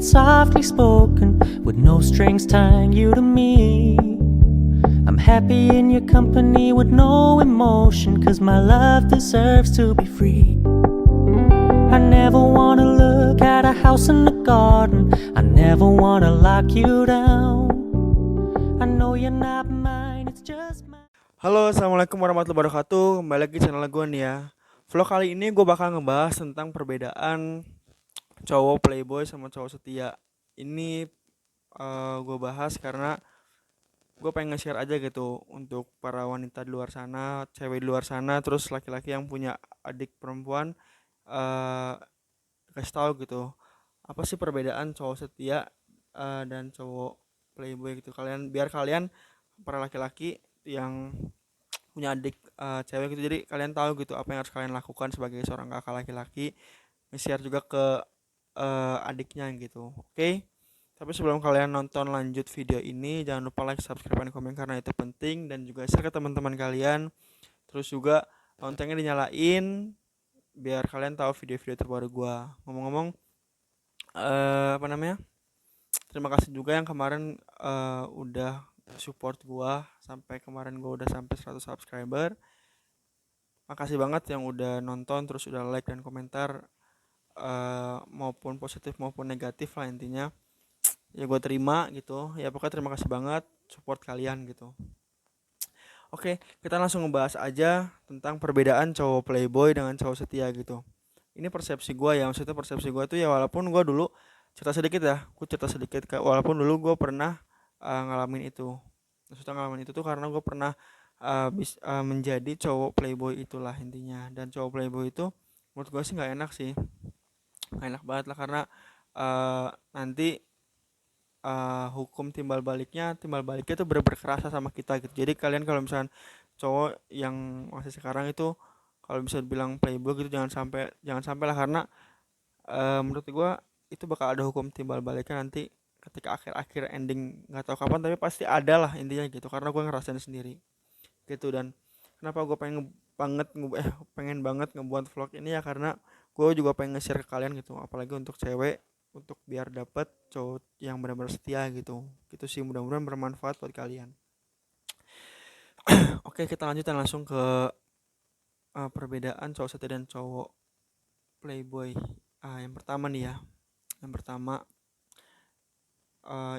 softly spoken, with no strings tying you to me. I'm happy in your company with no emotion, 'cause my love deserves to be free. I never wanna look at a house in the garden, I never wanna lock you down. I know you're not mine, it's just mine. Halo, assalamualaikum warahmatullahi wabarakatuh. Kembali lagi di channel gue nih ya. Vlog kali ini gue bakal ngebahas tentang perbedaan cowok playboy sama cowok setia. Ini gue bahas karena gue pengen nge-share aja gitu untuk para wanita di luar sana, cewek di luar sana, terus laki-laki yang punya adik perempuan, eh kasih tahu gitu. Apa sih perbedaan cowok setia dan cowok playboy gitu. Biar kalian para laki-laki yang punya adik cewek gitu, jadi kalian tahu gitu apa yang harus kalian lakukan sebagai seorang kakak laki-laki, nge-share juga ke adiknya gitu. Oke. Tapi sebelum kalian nonton lanjut video ini, jangan lupa like, subscribe, dan komen karena itu penting, dan juga share ke teman-teman kalian. Terus juga loncengnya dinyalain biar kalian tahu video-video terbaru gua. Ngomong-ngomong, apa namanya? Terima kasih juga yang kemarin udah support gua sampai kemarin gua udah sampai 100 subscriber. Makasih banget yang udah nonton, terus udah like dan komentar, maupun positif maupun negatif lah intinya. Ya gue terima gitu. Ya pokoknya terima kasih banget support kalian gitu. Oke, kita langsung ngebahas aja tentang perbedaan cowok playboy dengan cowok setia gitu. Ini persepsi gue ya, maksudnya persepsi gue tuh ya, walaupun gue dulu cerita sedikit ya, walaupun dulu gue pernah ngalamin itu. Maksudnya ngalamin itu tuh karena gue pernah menjadi cowok playboy itulah intinya. Dan cowok playboy itu menurut gue sih nggak enak sih, nggak enak banget lah karena nanti hukum timbal baliknya tuh bener-bener kerasa sama kita gitu. Jadi kalian kalau misalkan cowok yang masih sekarang itu kalau bisa dibilang playboy gitu, jangan sampai lah, karena menurut gua itu bakal ada hukum timbal baliknya nanti ketika akhir-akhir ending, nggak tahu kapan tapi pasti ada lah intinya gitu, karena gua ngerasain sendiri gitu. Dan kenapa gue pengen banget ngebuat vlog ini ya, karena gue juga pengen nge-share ke kalian gitu, apalagi untuk cewek, untuk biar dapet cowok yang benar-benar setia gitu sih. Mudah-mudahan bermanfaat buat kalian. Oke, kita lanjutkan langsung ke perbedaan cowok setia dan cowok playboy. Yang pertama nih ya, yang pertama,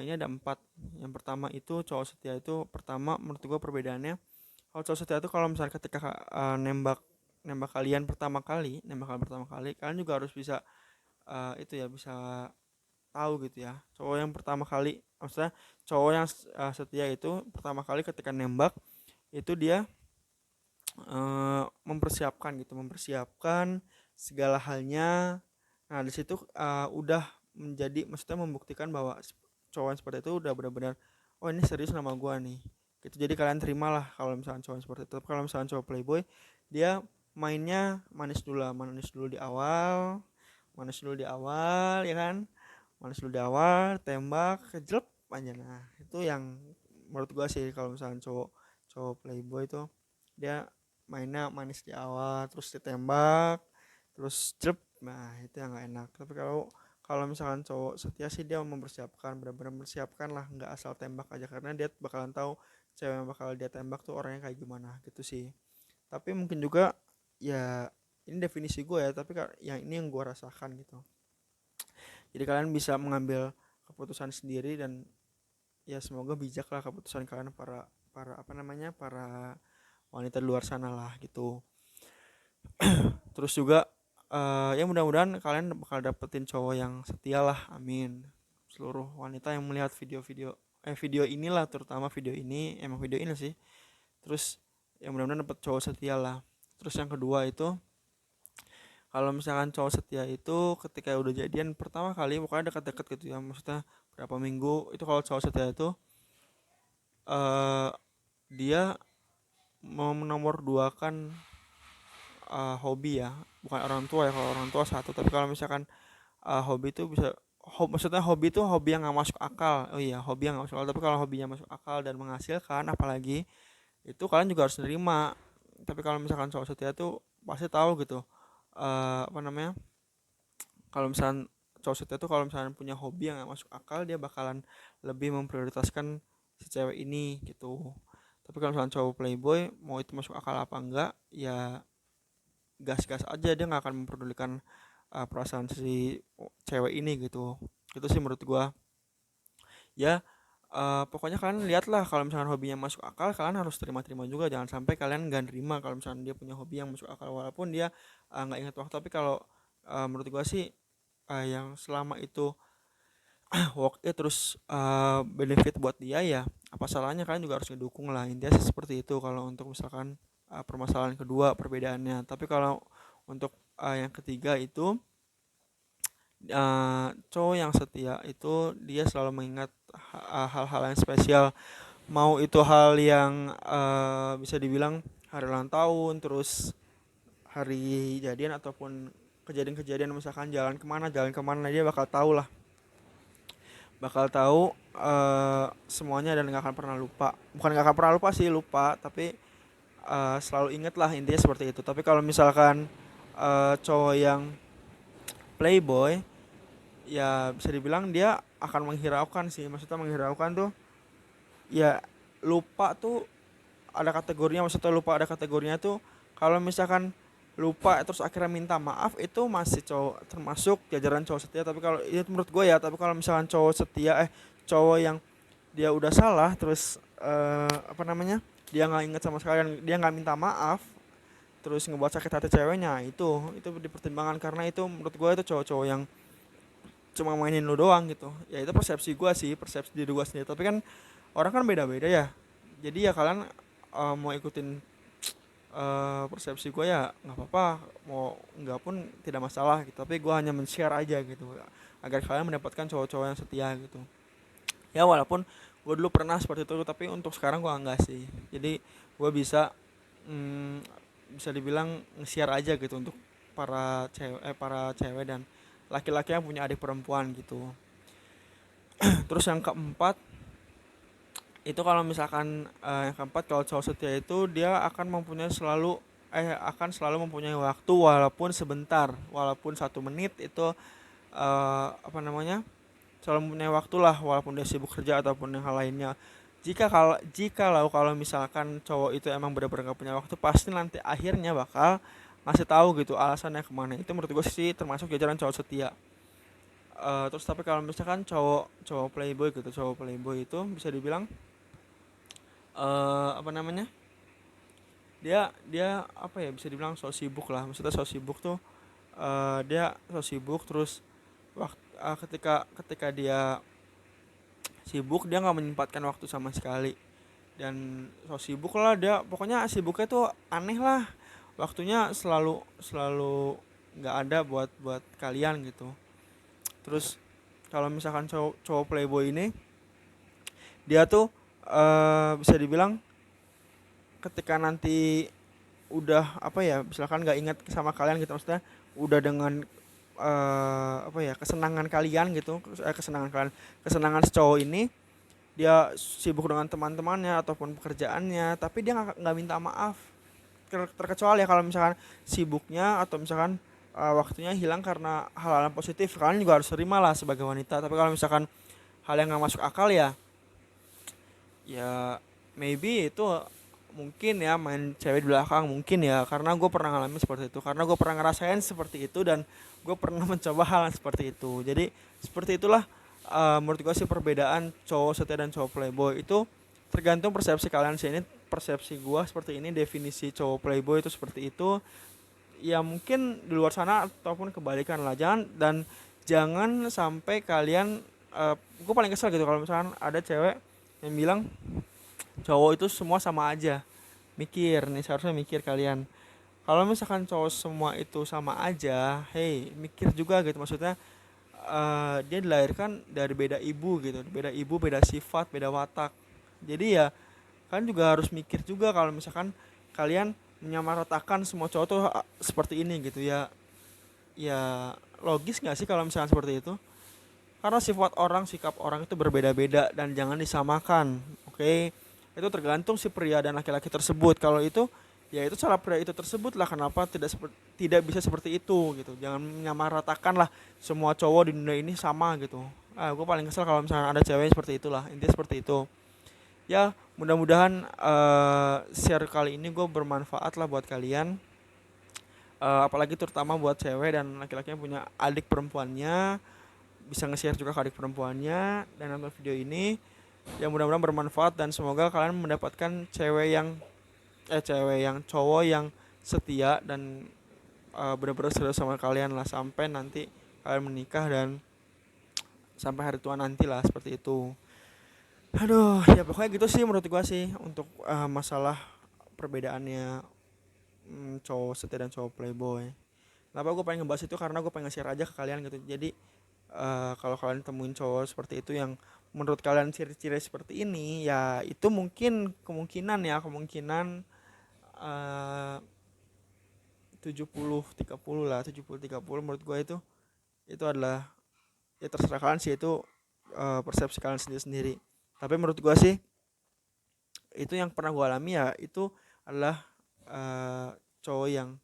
ini ada 4. Yang pertama itu cowok setia itu, pertama menurut gue perbedaannya, kalau cowok setia itu kalau misalnya ketika nembak kalian pertama kali, kalian juga harus bisa itu ya, bisa tahu gitu ya. Cowok yang pertama kali, maksudnya cowok yang setia itu pertama kali ketika nembak itu dia mempersiapkan segala halnya. Nah di situ udah menjadi, maksudnya membuktikan bahwa cowok yang seperti itu udah benar-benar, oh ini serius sama gua nih gitu. Jadi kalian terimalah kalau misalnya cowok seperti itu. Tapi kalau misalnya cowok playboy, dia mainnya manis dulu di awal ya kan, manis dulu di awal, tembak kejelep aja. Nah itu yang menurut gua sih, kalau misalnya cowok cowok playboy itu dia mainnya manis di awal, terus ditembak, terus jelep. Nah itu yang nggak enak. Tapi kalau kalau misalkan cowok setia sih, dia mempersiapkan, benar-benar mempersiapkan lah, nggak asal tembak aja, karena dia bakalan tahu cewek yang bakal dia tembak tuh orangnya kayak gimana gitu sih. Tapi mungkin juga ya, ini definisi gue ya, tapi yang ini yang gue rasakan gitu. Jadi kalian bisa mengambil keputusan sendiri, dan ya semoga bijak lah keputusan kalian, para para apa namanya para wanita di luar sana lah gitu. Terus juga ya mudah-mudahan kalian bakal dapetin cowok yang setia lah, amin. Seluruh wanita yang melihat video inilah, terutama video ini, emang video ini sih. Terus ya mudah-mudahan dapet cowok setia lah. Terus yang kedua itu, kalau misalkan cowok setia itu ketika udah jadian pertama kali, pokoknya deket-deket gitu ya, maksudnya berapa minggu itu, kalau cowok setia itu dia mau menomor dua kan hobi ya, bukan orang tua ya. Kalau orang tua satu, tapi kalau misalkan hobi itu bisa, maksudnya hobi itu hobi yang nggak masuk akal. Oh iya, hobi yang nggak masuk akal. Tapi kalau hobinya masuk akal dan menghasilkan, apalagi itu kalian juga harus nerima. Tapi kalau misalkan cowok setia tuh pasti tahu gitu, apa namanya, kalau misalkan cowok setia tuh kalau misalnya punya hobi yang gak masuk akal, dia bakalan lebih memprioritaskan si cewek ini gitu. Tapi kalau misalnya cowok playboy, mau itu masuk akal apa enggak, ya gas-gas aja, dia nggak akan memperdulikan perasaan si cewek ini gitu. Itu sih menurut gua. Ya, pokoknya kalian lihatlah, kalau misalkan hobinya masuk akal, kalian harus terima-terima juga. Jangan sampai kalian nggak nerima kalau misalkan dia punya hobi yang masuk akal, walaupun dia nggak ingat waktu. Tapi kalau menurut gua sih, yang selama itu work it, terus benefit buat dia, ya apa salahnya kalian juga harus ngedukung lah. Intinya sih seperti itu kalau untuk misalkan permasalahan kedua, perbedaannya. Tapi kalau untuk yang ketiga itu, cowok yang setia itu dia selalu mengingat hal-hal yang spesial, mau itu hal yang bisa dibilang hari ulang tahun, terus hari jadian, ataupun kejadian-kejadian misalkan jalan kemana dia bakal tahu lah, bakal tahu semuanya, dan nggak akan pernah lupa. Bukan nggak akan pernah lupa sih, lupa, tapi selalu inget lah, intinya seperti itu. Tapi kalau misalkan cowok yang playboy, ya bisa dibilang dia akan menghiraukan sih. Maksudnya menghiraukan tuh, ya lupa tuh ada kategorinya. Maksudnya lupa ada kategorinya tuh, kalau misalkan lupa terus akhirnya minta maaf, itu masih cowok, termasuk jajaran cowok setia. Tapi kalau itu menurut gue ya, tapi kalau misalkan cowok setia, cowok yang dia udah salah terus apa namanya, dia nggak inget sama sekali, dan dia nggak minta maaf, terus ngebuat sakit hati ceweknya, itu dipertimbangkan. Karena itu menurut gue itu cowok-cowok yang cuma mainin lu doang gitu. Ya itu persepsi gue sih, persepsi diri gue sendiri. Tapi kan orang kan beda-beda ya. Jadi ya kalian mau ikutin persepsi gue, ya nggak apa-apa, mau nggak pun tidak masalah gitu. Tapi gue hanya men-share aja gitu, agar kalian mendapatkan cowok-cowok yang setia gitu. Ya walaupun gue dulu pernah seperti itu, tapi untuk sekarang gue enggak sih. Jadi gue bisa, mm, bisa dibilang nge-share aja gitu untuk para cewek dan laki-laki yang punya adik perempuan gitu. Terus yang keempat itu, kalau misalkan yang keempat, kalau cowok setia itu dia akan selalu mempunyai waktu, walaupun sebentar, walaupun 1 menit itu, apa namanya, selalu mempunyai waktu lah, walaupun dia sibuk kerja ataupun yang hal lainnya. Jika kalau misalkan cowok itu emang benar-benar gak punya waktu, pasti nanti akhirnya bakal ngasih tahu gitu alasannya kemana. Itu menurut gue sih termasuk jajaran cowok setia. Terus tapi kalau misalkan cowok cowok playboy gitu, cowok playboy itu bisa dibilang apa namanya, dia dia apa ya, bisa dibilang so sibuk lah. Maksudnya so sibuk tuh, dia so sibuk, terus ketika ketika dia sibuk, dia nggak menyempatkan waktu sama sekali. Dan so sibuk lah dia, pokoknya sibuknya tuh aneh lah, waktunya selalu selalu nggak ada buat buat kalian gitu. Terus kalau misalkan cowok cowok playboy ini, dia tuh bisa dibilang ketika nanti udah apa ya, misalkan nggak ingat sama kalian gitu, maksudnya udah dengan apa ya, kesenangan kalian gitu, kesenangan kalian, kesenangan si cowok ini, dia sibuk dengan teman-temannya ataupun pekerjaannya, tapi dia nggak minta maaf. Terkecuali ya kalau misalkan sibuknya atau misalkan waktunya hilang karena hal-hal yang positif, kalian juga harus terima lah sebagai wanita. Tapi kalau misalkan hal yang nggak masuk akal, ya maybe itu mungkin ya main cewek di belakang, mungkin ya, karena gue pernah ngalamin seperti itu, karena gue pernah ngerasain seperti itu, dan gue pernah mencoba hal yang seperti itu. Jadi seperti itulah, menurut gue sih perbedaan cowok setia dan cowok playboy itu tergantung persepsi kalian sih. Ini persepsi gue seperti ini, definisi cowok playboy itu seperti itu. Ya mungkin di luar sana ataupun kebalikan lah, jangan sampai kalian, gue paling kesel gitu kalau misalkan ada cewek yang bilang cowok itu semua sama aja. Mikir nih, seharusnya mikir kalian, kalau misalkan cowok semua itu sama aja, hey mikir juga gitu. Maksudnya dia dilahirkan dari beda ibu gitu, beda ibu, beda sifat, beda watak. Jadi ya kalian juga harus mikir juga, kalau misalkan kalian menyamaratakan semua cowok tuh seperti ini gitu ya. Ya logis nggak sih kalau misalkan seperti itu? Karena sifat orang, sikap orang itu berbeda-beda, dan jangan disamakan. Oke, itu tergantung si pria dan laki-laki tersebut. Kalau itu ya itu salah pria itu tersebut lah, kenapa tidak bisa seperti itu gitu. Jangan menyamaratakan lah semua cowok di dunia ini sama gitu. Gue paling kesel kalau misalnya ada cewek seperti itulah, intinya seperti itu. Ya mudah-mudahan share kali ini gue bermanfaat lah buat kalian. Apalagi terutama buat cewek dan laki-laki yang punya adik perempuannya, bisa nge-share juga ke adik perempuannya dan nonton video ini. Ya mudah-mudahan bermanfaat dan semoga kalian mendapatkan cowok yang setia dan benar-benar serius sama kalian lah sampai nanti kalian menikah dan sampai hari tua nanti lah, seperti itu. Aduh, ya pokoknya gitu sih menurut gua sih untuk masalah perbedaannya cowok setia dan cowok playboy. Kenapa gue pengen ngebahas itu, karena gue pengen share aja ke kalian gitu. Jadi kalau kalian temuin cowok seperti itu yang menurut kalian ciri-ciri seperti ini, ya itu mungkin kemungkinan 70-30 lah, 70-30 menurut gue itu adalah, ya terserah kalian sih itu, persepsi kalian sendiri-sendiri. Tapi menurut gue sih itu yang pernah gue alami, ya itu adalah cowok yang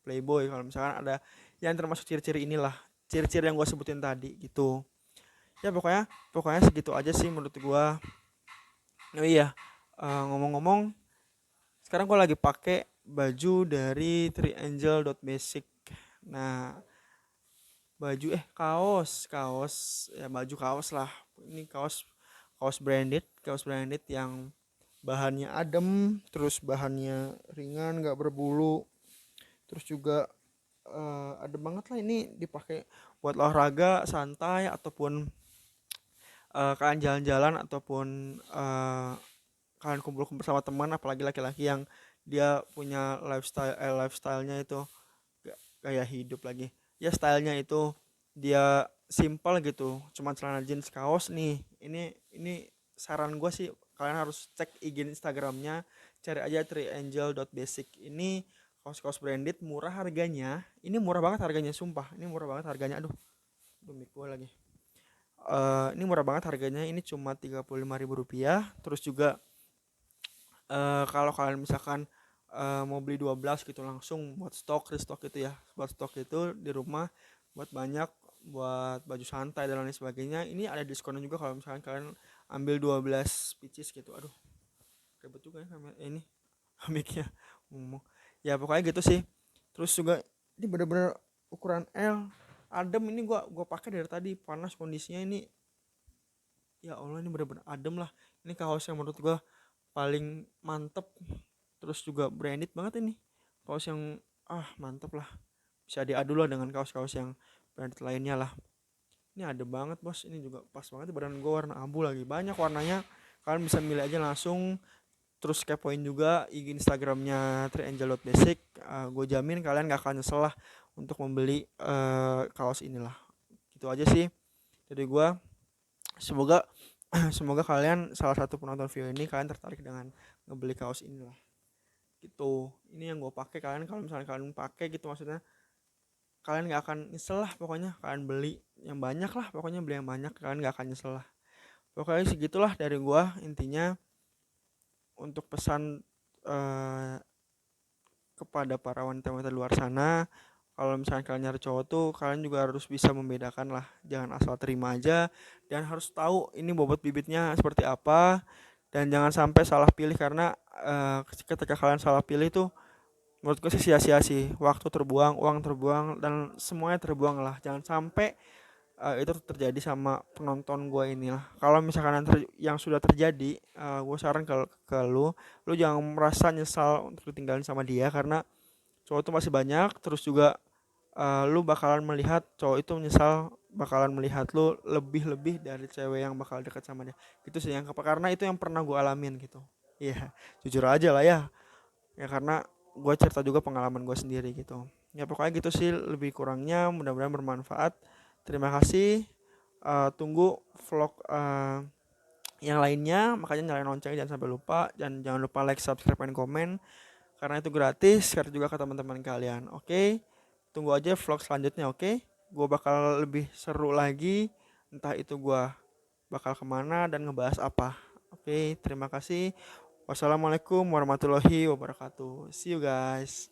playboy. Kalau misalkan ada yang termasuk ciri-ciri inilah, ciri-ciri yang gue sebutin tadi gitu. Ya pokoknya segitu aja sih menurut gue. Oh iya, ngomong-ngomong, sekarang gue lagi pakai baju dari triangel.basic. Nah, kaos ya, baju kaos lah. Ini kaos branded yang bahannya adem, terus bahannya ringan, nggak berbulu, terus juga adem banget lah. Ini dipakai buat olahraga santai ataupun kalian jalan-jalan ataupun kalian kumpul-kumpul sama teman, apalagi laki-laki yang dia punya lifestyle-nya itu gaya hidup lagi. Ya stylenya itu dia simple gitu, cuma celana jeans kaos nih. Ini saran gue sih, kalian harus cek IG Instagramnya, cari aja triangel.basic. Ini kaos-kaos branded, murah harganya. Ini murah banget harganya, sumpah. Ini murah banget harganya. Aduh, mic gue lagi. Ini murah banget harganya, ini cuma Rp35.000. Terus juga kalau kalian misalkan mau beli 12 gitu langsung buat restock gitu ya, buat stok itu di rumah, buat banyak, buat baju santai dan lain sebagainya. Ini ada diskonnya juga kalau misalkan kalian ambil 12 pieces gitu. Aduh, ribet juga ya ini mic-nya ngomong. Ya pokoknya gitu sih. Terus juga ini bener-bener ukuran L, adem. Ini gua pakai dari tadi, panas kondisinya ini. Ya Allah, ini bener-bener adem lah. Ini kaos yang menurut gua paling mantep, terus juga branded banget ini. Kaos yang mantep lah, bisa diadu lah dengan kaos-kaos yang branded lainnya lah. Ini ada banget bos, ini juga pas banget. Badan gue warna abu lagi, banyak warnanya, kalian bisa milih aja langsung. Terus kepoin juga IG Instagramnya triangel.basic. Gue jamin kalian gak akan nyesel lah untuk membeli kaos inilah. Gitu aja sih dari gue. Semoga semoga kalian, salah satu penonton video ini, kalian tertarik dengan ngebeli kaos inilah gitu. Ini yang gue pakai, kalian kalau misalnya kalian pakai gitu, maksudnya kalian gak akan nyesel lah. Pokoknya kalian beli yang banyak lah, pokoknya beli yang banyak, kalian gak akan nyesel lah. Pokoknya segitulah dari gue intinya. Untuk pesan kepada para wanita-wanita di luar sana, kalau misalnya kalian nyari cowok tuh, kalian juga harus bisa membedakan lah, jangan asal terima aja, dan harus tahu ini bobot bibitnya seperti apa. Dan jangan sampai salah pilih, karena ketika kalian salah pilih tuh, menurutku sih sia-sia sih, waktu terbuang, uang terbuang, dan semuanya terbuang lah. Jangan sampai itu terjadi sama penonton gue inilah. Kalau misalkan yang sudah terjadi, gue saran ke lu jangan merasa nyesal untuk ditinggalin sama dia, karena cowok itu masih banyak. Terus juga lu bakalan melihat cowok itu menyesal, bakalan melihat lu lebih-lebih dari cewek yang bakal dekat sama dia. Gitu sih, yang karena itu yang pernah gue alamin gitu. Iya, jujur aja lah ya. Ya karena gue cerita juga pengalaman gue sendiri gitu. Ya pokoknya gitu sih lebih kurangnya, mudah-mudahan bermanfaat. Terima kasih. Tunggu vlog yang lainnya, makanya nyalain loncengnya jangan sampai lupa, dan jangan lupa like, subscribe, dan komen, karena itu gratis. Share juga ke teman-teman kalian. Oke, tunggu aja vlog selanjutnya. Oke, gue bakal lebih seru lagi, entah itu gue bakal kemana dan ngebahas apa. Oke, terima kasih. Wassalamualaikum warahmatullahi wabarakatuh. See you guys.